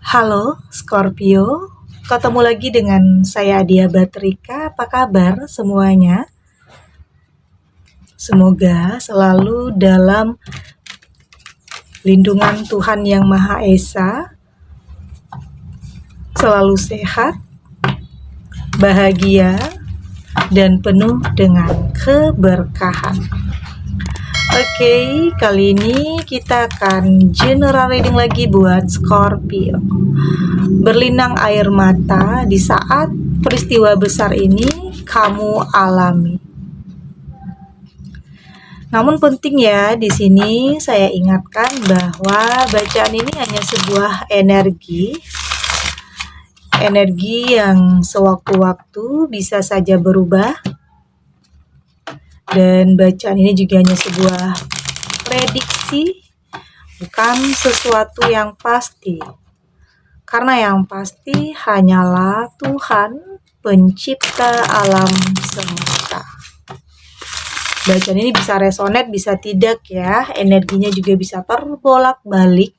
Halo Scorpio, ketemu lagi dengan saya Adia Batrika. Apa kabar semuanya? Semoga selalu dalam lindungan Tuhan Yang Maha Esa, selalu sehat, bahagia, dan penuh dengan keberkahan. Oke, kali ini kita akan general reading lagi buat Scorpio. Berlinang air mata di saat peristiwa besar ini kamu alami. Namun penting ya, di sini saya ingatkan bahwa bacaan ini hanya sebuah energi yang sewaktu-waktu bisa saja berubah. Dan bacaan ini juga hanya sebuah prediksi, bukan sesuatu yang pasti. Karena yang pasti hanyalah Tuhan, pencipta alam semesta. Bacaan ini bisa resonate, bisa tidak ya. Energinya juga bisa terbolak-balik.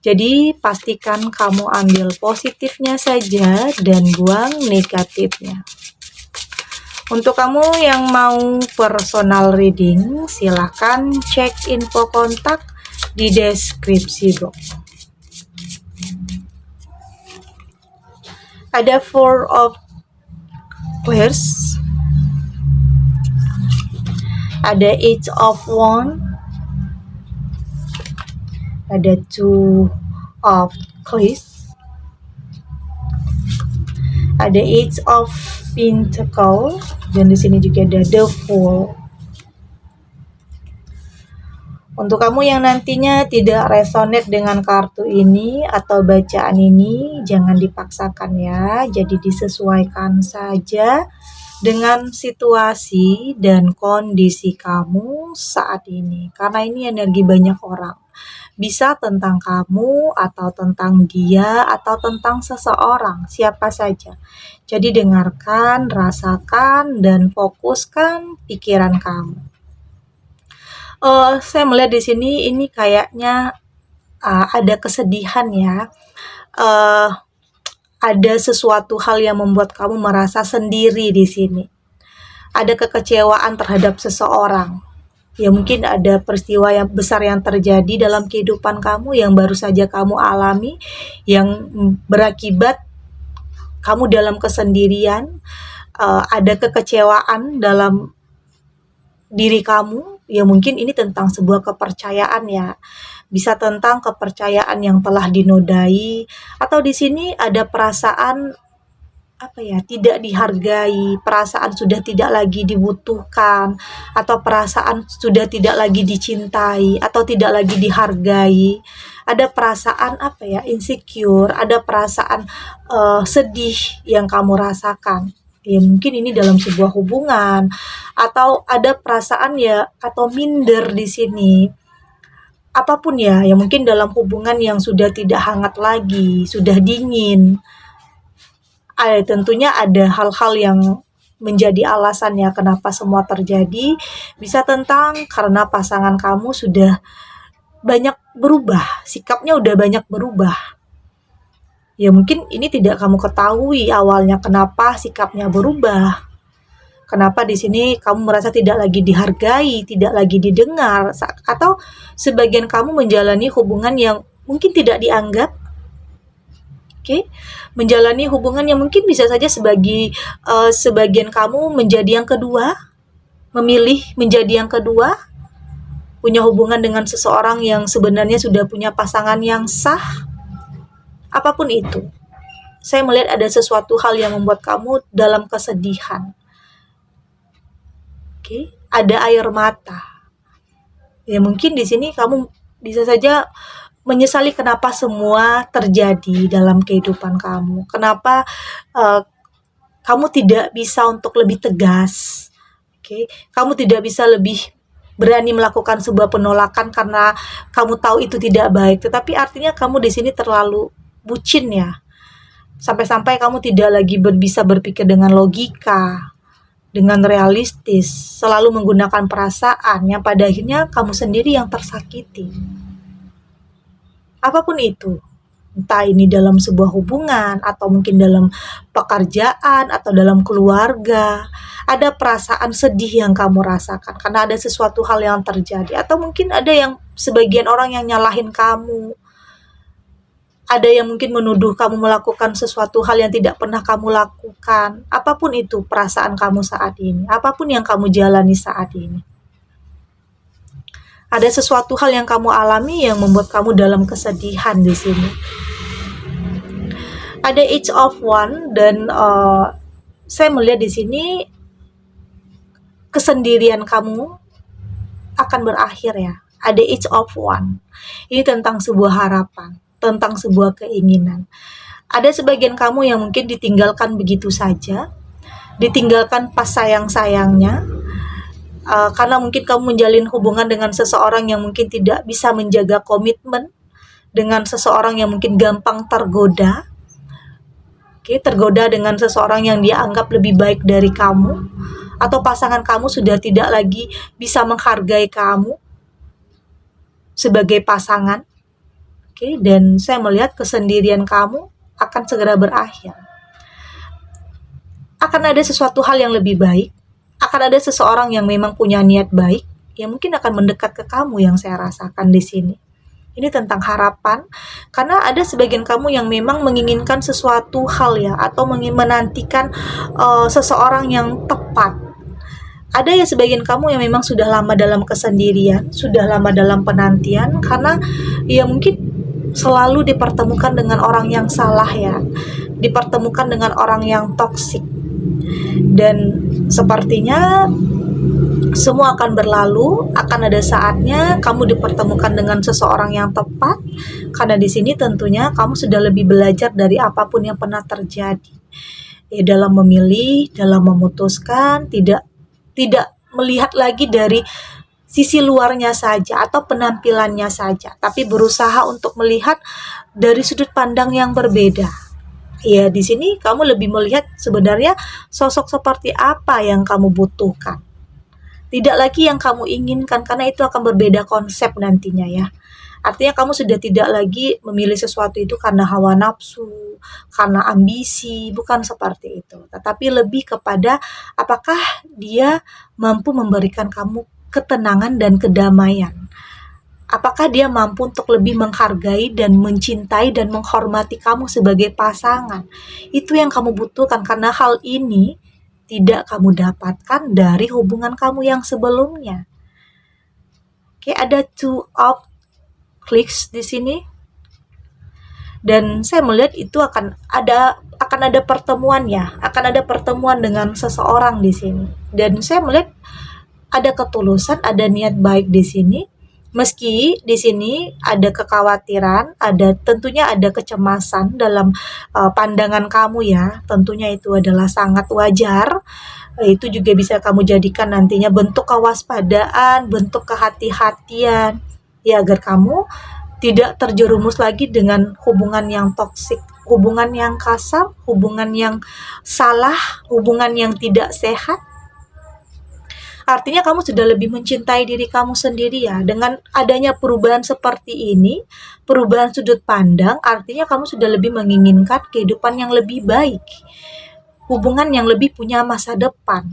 Jadi pastikan kamu ambil positifnya saja dan buang negatifnya. Untuk kamu yang mau personal reading, silakan cek info kontak di deskripsi box. Ada Four of Cups, ada Eight of Wands, ada Two of Cups, ada Eight of Pentacles, dan di sini juga ada The Fool. Untuk kamu yang nantinya tidak resonate dengan kartu ini atau bacaan ini, jangan dipaksakan ya. Jadi disesuaikan saja dengan situasi dan kondisi kamu saat ini. Karena ini energi banyak orang. Bisa tentang kamu atau tentang dia atau tentang seseorang, siapa saja. Jadi dengarkan, rasakan, dan fokuskan pikiran kamu. Saya melihat di sini ini kayaknya ada kesedihan ya. Ada sesuatu hal yang membuat kamu merasa sendiri di sini. Ada kekecewaan terhadap seseorang. Ya mungkin ada peristiwa yang besar yang terjadi dalam kehidupan kamu yang baru saja kamu alami, yang berakibat kamu dalam kesendirian, ada kekecewaan dalam diri kamu. Ya mungkin ini tentang sebuah kepercayaan ya, bisa tentang kepercayaan yang telah dinodai, atau di sini ada perasaan tidak dihargai, perasaan sudah tidak lagi dibutuhkan, atau perasaan sudah tidak lagi dicintai, atau tidak lagi dihargai. Ada perasaan insecure, ada perasaan sedih yang kamu rasakan. Ya mungkin ini dalam sebuah hubungan, atau ada perasaan atau minder di sini. Apapun ya mungkin dalam hubungan yang sudah tidak hangat lagi, sudah dingin. Tentunya ada hal-hal yang menjadi alasannya kenapa semua terjadi. Bisa tentang karena pasangan kamu sudah banyak berubah, sikapnya udah banyak berubah. Ya mungkin ini tidak kamu ketahui awalnya kenapa sikapnya berubah. Kenapa di sini kamu merasa tidak lagi dihargai, tidak lagi didengar, atau sebagian kamu menjalani hubungan yang mungkin tidak dianggap. Menjalani hubungan yang mungkin bisa saja sebagian kamu menjadi yang kedua, memilih menjadi yang kedua, punya hubungan dengan seseorang yang sebenarnya sudah punya pasangan yang sah. Apapun itu, saya melihat ada sesuatu hal yang membuat kamu dalam kesedihan. Ada air mata. Ya mungkin di sini kamu bisa saja menyesali kenapa semua terjadi dalam kehidupan kamu. Kenapa kamu tidak bisa untuk lebih tegas. Kamu tidak bisa lebih berani melakukan sebuah penolakan karena kamu tahu itu tidak baik. Tetapi artinya kamu di sini terlalu bucin ya. Sampai-sampai kamu tidak lagi bisa berpikir dengan logika, dengan realistis, selalu menggunakan perasaan yang pada akhirnya kamu sendiri yang tersakiti. Apapun itu, Entah ini dalam sebuah hubungan, atau mungkin dalam pekerjaan, atau dalam keluarga. Ada perasaan sedih yang kamu rasakan karena ada sesuatu hal yang terjadi. Atau mungkin ada yang sebagian orang yang nyalahin kamu. Ada yang mungkin menuduh kamu melakukan sesuatu hal yang tidak pernah kamu lakukan. Apapun itu perasaan kamu saat ini. Apapun yang kamu jalani saat ini. Ada sesuatu hal yang kamu alami yang membuat kamu dalam kesedihan di sini. Ada each of one dan saya melihat di sini kesendirian kamu akan berakhir ya. Ada each of one. Ini tentang sebuah harapan, tentang sebuah keinginan. Ada sebagian kamu yang mungkin ditinggalkan begitu saja, ditinggalkan pas sayang-sayangnya, karena mungkin kamu menjalin hubungan dengan seseorang yang mungkin tidak bisa menjaga komitmen, dengan seseorang yang mungkin gampang tergoda. Tergoda dengan seseorang yang dia anggap lebih baik dari kamu, atau pasangan kamu sudah tidak lagi bisa menghargai kamu sebagai pasangan. Dan saya melihat kesendirian kamu akan segera berakhir. Akan ada sesuatu hal yang lebih baik, akan ada seseorang yang memang punya niat baik yang mungkin akan mendekat ke kamu yang saya rasakan di sini. Ini tentang harapan, karena ada sebagian kamu yang memang menginginkan sesuatu hal ya, atau menantikan seseorang yang tepat. Ada ya sebagian kamu yang memang sudah lama dalam kesendirian, sudah lama dalam penantian, karena ya mungkin selalu dipertemukan dengan orang yang salah ya, dipertemukan dengan orang yang toksik. Dan sepertinya semua akan berlalu, akan ada saatnya kamu dipertemukan dengan seseorang yang tepat, karena di sini tentunya kamu sudah lebih belajar dari apapun yang pernah terjadi. Dalam memilih, dalam memutuskan, tidak melihat lagi dari sisi luarnya saja atau penampilannya saja, tapi berusaha untuk melihat dari sudut pandang yang berbeda. Di sini kamu lebih melihat sebenarnya sosok seperti apa yang kamu butuhkan. Tidak lagi yang kamu inginkan, karena itu akan berbeda konsep nantinya ya. Artinya kamu sudah tidak lagi memilih sesuatu itu karena hawa nafsu, karena ambisi, bukan seperti itu. Tetapi lebih kepada apakah dia mampu memberikan kamu ketenangan dan kedamaian. Apakah dia mampu untuk lebih menghargai dan mencintai dan menghormati kamu sebagai pasangan. Itu yang kamu butuhkan, karena hal ini tidak kamu dapatkan dari hubungan kamu yang sebelumnya. Ada 2 of clicks di sini. Dan saya melihat itu akan ada pertemuan ya, akan ada pertemuan dengan seseorang di sini. Dan saya melihat ada ketulusan, ada niat baik di sini. Meski di sini ada kekhawatiran, tentunya ada kecemasan dalam pandangan kamu ya. Tentunya itu adalah sangat wajar. Itu juga bisa kamu jadikan nantinya bentuk kewaspadaan, bentuk kehati-hatian, ya, agar kamu tidak terjerumus lagi dengan hubungan yang toksik, hubungan yang kasar, hubungan yang salah, hubungan yang tidak sehat. Artinya kamu sudah lebih mencintai diri kamu sendiri ya. Dengan adanya perubahan seperti ini, perubahan sudut pandang, artinya kamu sudah lebih menginginkan kehidupan yang lebih baik, hubungan yang lebih punya masa depan.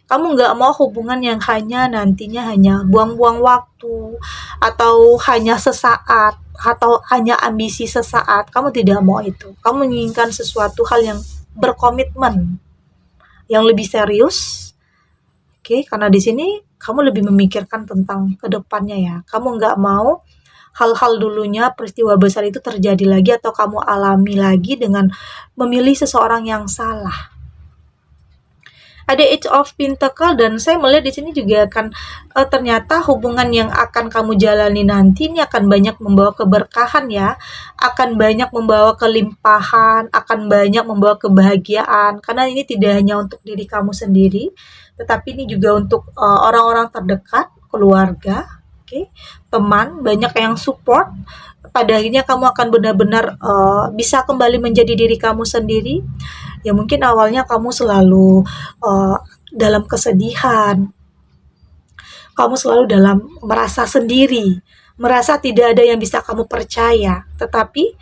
Kamu nggak mau hubungan yang nantinya hanya buang-buang waktu, atau hanya sesaat, atau hanya ambisi sesaat. Kamu tidak mau itu. Kamu menginginkan sesuatu hal yang berkomitmen, yang lebih serius. Karena di sini kamu lebih memikirkan tentang kedepannya ya. Kamu nggak mau hal-hal dulunya, peristiwa besar itu terjadi lagi, atau kamu alami lagi dengan memilih seseorang yang salah. Ada Eight of Pentacle, dan saya melihat di sini juga akan ternyata hubungan yang akan kamu jalani nanti ini akan banyak membawa keberkahan ya, akan banyak membawa kelimpahan, akan banyak membawa kebahagiaan, karena ini tidak hanya untuk diri kamu sendiri, tetapi ini juga untuk orang-orang terdekat, keluarga, teman, banyak yang support. Pada akhirnya kamu akan benar-benar bisa kembali menjadi diri kamu sendiri. Ya mungkin awalnya kamu selalu dalam kesedihan, kamu selalu dalam merasa sendiri, merasa tidak ada yang bisa kamu percaya. Tetapi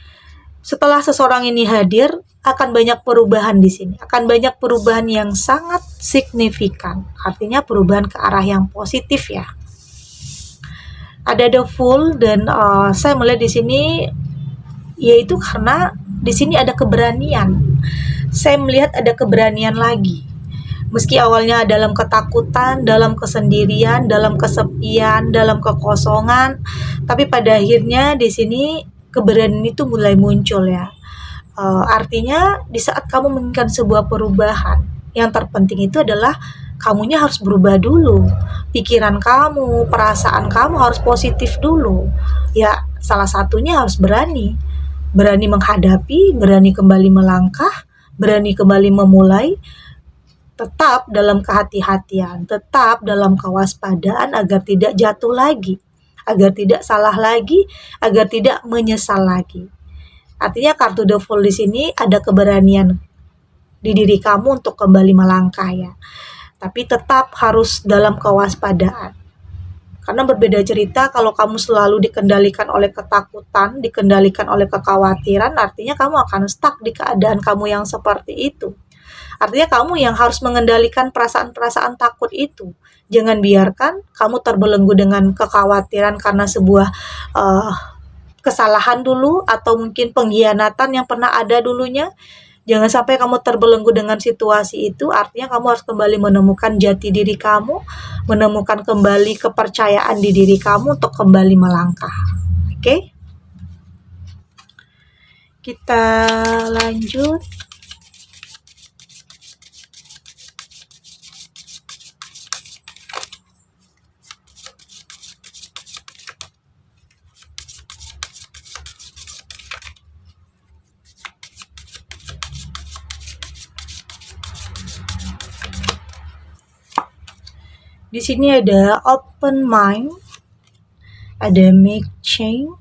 setelah seseorang ini hadir, akan banyak perubahan di sini. Akan banyak perubahan yang sangat signifikan. Artinya perubahan ke arah yang positif ya. Ada the Fool dan saya melihat di sini yaitu karena di sini ada keberanian. Saya melihat ada keberanian lagi. Meski awalnya dalam ketakutan, dalam kesendirian, dalam kesepian, dalam kekosongan, tapi pada akhirnya di sini keberanian itu mulai muncul ya. Artinya di saat kamu menginginkan sebuah perubahan, yang terpenting itu adalah kamunya harus berubah dulu. Pikiran kamu, perasaan kamu harus positif dulu. Ya, salah satunya harus berani. Berani menghadapi, berani kembali melangkah, berani kembali memulai, tetap dalam kehati-hatian, tetap dalam kewaspadaan agar tidak jatuh lagi, agar tidak salah lagi, agar tidak menyesal lagi. Artinya kartu The Fool di sini ada keberanian di diri kamu untuk kembali melangkah ya. Tapi tetap harus dalam kewaspadaan. Karena berbeda cerita kalau kamu selalu dikendalikan oleh ketakutan, dikendalikan oleh kekhawatiran, artinya kamu akan stuck di keadaan kamu yang seperti itu. Artinya kamu yang harus mengendalikan perasaan-perasaan takut itu. Jangan biarkan kamu terbelenggu dengan kekhawatiran karena sebuah kesalahan dulu atau mungkin pengkhianatan yang pernah ada dulunya. Jangan sampai kamu terbelenggu dengan situasi itu. Artinya kamu harus kembali menemukan jati diri kamu, menemukan kembali kepercayaan di diri kamu untuk kembali melangkah. Oke? Kita lanjut. Di sini ada open mind, ada make change,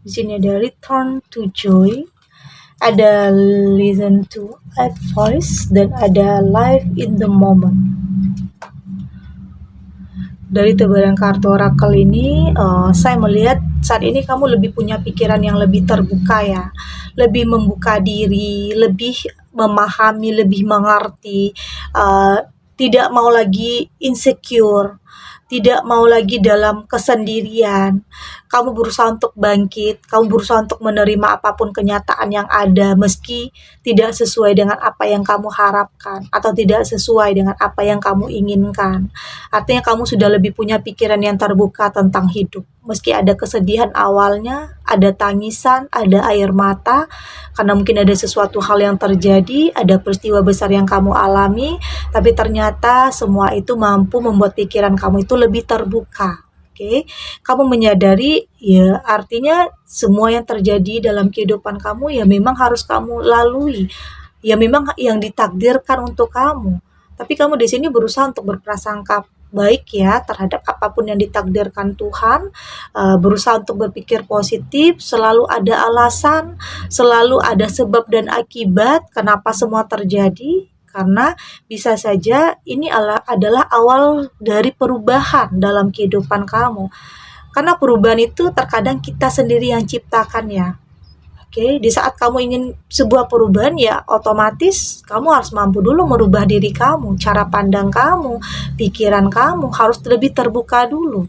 di sini ada return to joy, ada listen to advice, dan ada live in the moment. Dari tebaran kartu oracle ini, saya melihat saat ini kamu lebih punya pikiran yang lebih terbuka ya, lebih membuka diri, lebih memahami, lebih mengerti, tidak mau lagi insecure, tidak mau lagi dalam kesendirian. Kamu berusaha untuk bangkit, kamu berusaha untuk menerima apapun kenyataan yang ada meski tidak sesuai dengan apa yang kamu harapkan atau tidak sesuai dengan apa yang kamu inginkan. Artinya kamu sudah lebih punya pikiran yang terbuka tentang hidup. Meski ada kesedihan awalnya, ada tangisan, ada air mata, karena mungkin ada sesuatu hal yang terjadi, ada peristiwa besar yang kamu alami, tapi ternyata semua itu mampu membuat pikiran kamu itu lebih terbuka. Oke, kamu menyadari ya artinya semua yang terjadi dalam kehidupan kamu ya memang harus kamu lalui, ya memang yang ditakdirkan untuk kamu. Tapi kamu di sini berusaha untuk berprasangka baik ya terhadap apapun yang ditakdirkan Tuhan, berusaha untuk berpikir positif, selalu ada alasan, selalu ada sebab dan akibat kenapa semua terjadi. Karena bisa saja ini adalah awal dari perubahan dalam kehidupan kamu. Karena perubahan itu terkadang kita sendiri yang ciptakan ya. Oke, di saat kamu ingin sebuah perubahan ya otomatis kamu harus mampu dulu merubah diri kamu, cara pandang kamu, pikiran kamu harus lebih terbuka dulu.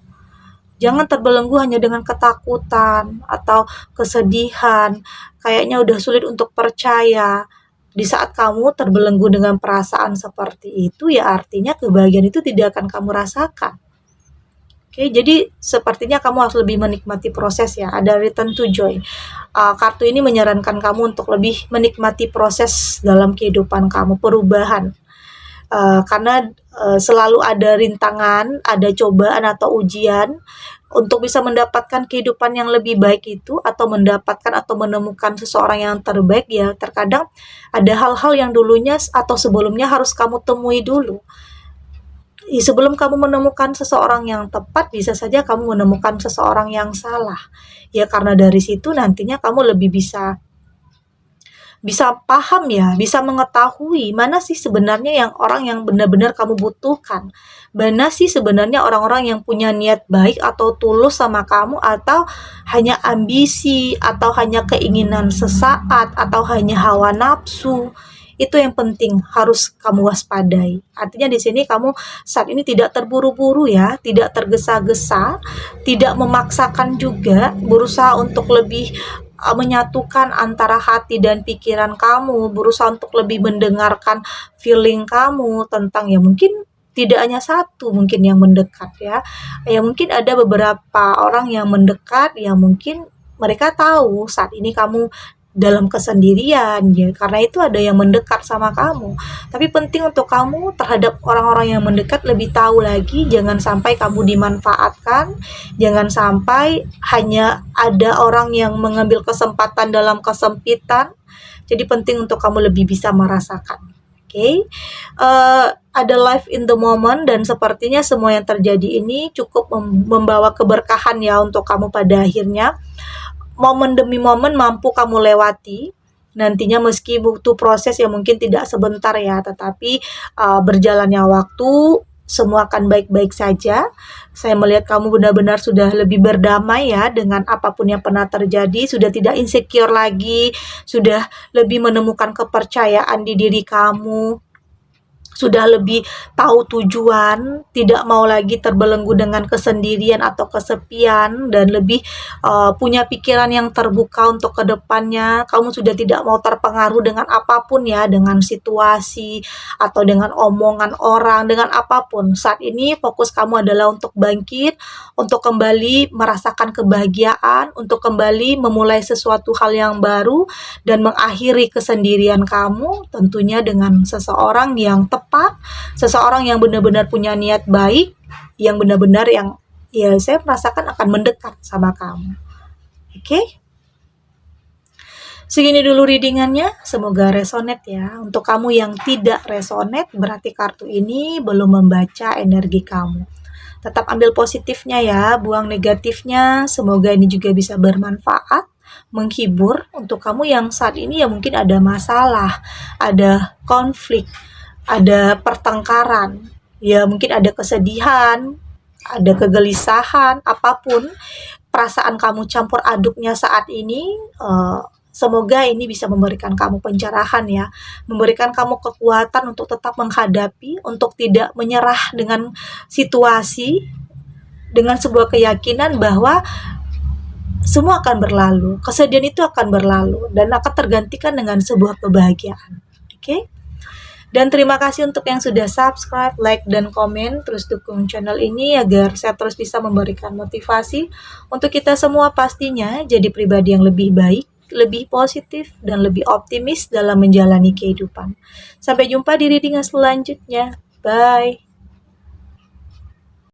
Jangan terbelenggu hanya dengan ketakutan atau kesedihan, kayaknya udah sulit untuk percaya. Di saat kamu terbelenggu dengan perasaan seperti itu ya artinya kebahagiaan itu tidak akan kamu rasakan. Oke, jadi sepertinya kamu harus lebih menikmati proses ya. Ada return to joy. Kartu ini menyarankan kamu untuk lebih menikmati proses dalam kehidupan kamu, perubahan. Karena selalu ada rintangan, ada cobaan atau ujian untuk bisa mendapatkan kehidupan yang lebih baik itu atau mendapatkan atau menemukan seseorang yang terbaik ya terkadang ada hal-hal yang dulunya atau sebelumnya harus kamu temui dulu. Sebelum kamu menemukan seseorang yang tepat, bisa saja kamu menemukan seseorang yang salah. Ya karena dari situ nantinya kamu lebih bisa bisa paham ya, bisa mengetahui mana sih sebenarnya yang orang yang benar-benar kamu butuhkan. Mana sih sebenarnya orang-orang yang punya niat baik atau tulus sama kamu, atau hanya ambisi, atau hanya keinginan sesaat, atau hanya hawa nafsu. Itu yang penting harus kamu waspadai. Artinya di sini kamu saat ini tidak terburu-buru ya, tidak tergesa-gesa, tidak memaksakan juga, berusaha untuk lebih menyatukan antara hati dan pikiran kamu, berusaha untuk lebih mendengarkan feeling kamu tentang ya mungkin tidak hanya satu mungkin yang mendekat ya. Ya mungkin ada beberapa orang yang mendekat yang mungkin mereka tahu saat ini kamu dalam kesendirian ya, karena itu ada yang mendekat sama kamu. Tapi penting untuk kamu terhadap orang-orang yang mendekat lebih tahu lagi, jangan sampai kamu dimanfaatkan, jangan sampai hanya ada orang yang mengambil kesempatan dalam kesempitan. Jadi penting untuk kamu lebih bisa merasakan. Oke, ada life in the moment, dan sepertinya semua yang terjadi ini cukup membawa keberkahan ya untuk kamu pada akhirnya. Momen demi momen mampu kamu lewati nantinya, meski butuh proses yang mungkin tidak sebentar ya, tetapi berjalannya waktu semua akan baik-baik saja. Saya melihat kamu benar-benar sudah lebih berdamai ya dengan apapun yang pernah terjadi, sudah tidak insecure lagi, sudah lebih menemukan kepercayaan di diri kamu, sudah lebih tahu tujuan, tidak mau lagi terbelenggu dengan kesendirian atau kesepian, dan lebih punya pikiran yang terbuka untuk kedepannya. Kamu sudah tidak mau terpengaruh dengan apapun ya, dengan situasi atau dengan omongan orang, dengan apapun. Saat ini fokus kamu adalah untuk bangkit, untuk kembali merasakan kebahagiaan, untuk kembali memulai sesuatu hal yang baru, dan mengakhiri kesendirian kamu tentunya dengan seseorang yang tepat, seseorang yang benar-benar punya niat baik, yang benar-benar yang ya saya merasakan akan mendekat sama kamu. Oke? Segini dulu readingannya, semoga resonate ya. Untuk kamu yang tidak resonate, berarti kartu ini belum membaca energi kamu. Tetap ambil positifnya ya, buang negatifnya. Semoga ini juga bisa bermanfaat, menghibur untuk kamu yang saat ini ya mungkin ada masalah, ada konflik, ada pertengkaran, ya mungkin ada kesedihan, ada kegelisahan, apapun perasaan kamu campur aduknya saat ini, semoga ini bisa memberikan kamu pencerahan ya, memberikan kamu kekuatan untuk tetap menghadapi, untuk tidak menyerah dengan situasi, dengan sebuah keyakinan bahwa semua akan berlalu, kesedihan itu akan berlalu, dan akan tergantikan dengan sebuah kebahagiaan. Oke? Dan terima kasih untuk yang sudah subscribe, like, dan komen. Terus dukung channel ini agar saya terus bisa memberikan motivasi untuk kita semua pastinya jadi pribadi yang lebih baik, lebih positif, dan lebih optimis dalam menjalani kehidupan. Sampai jumpa di readingan selanjutnya. Bye!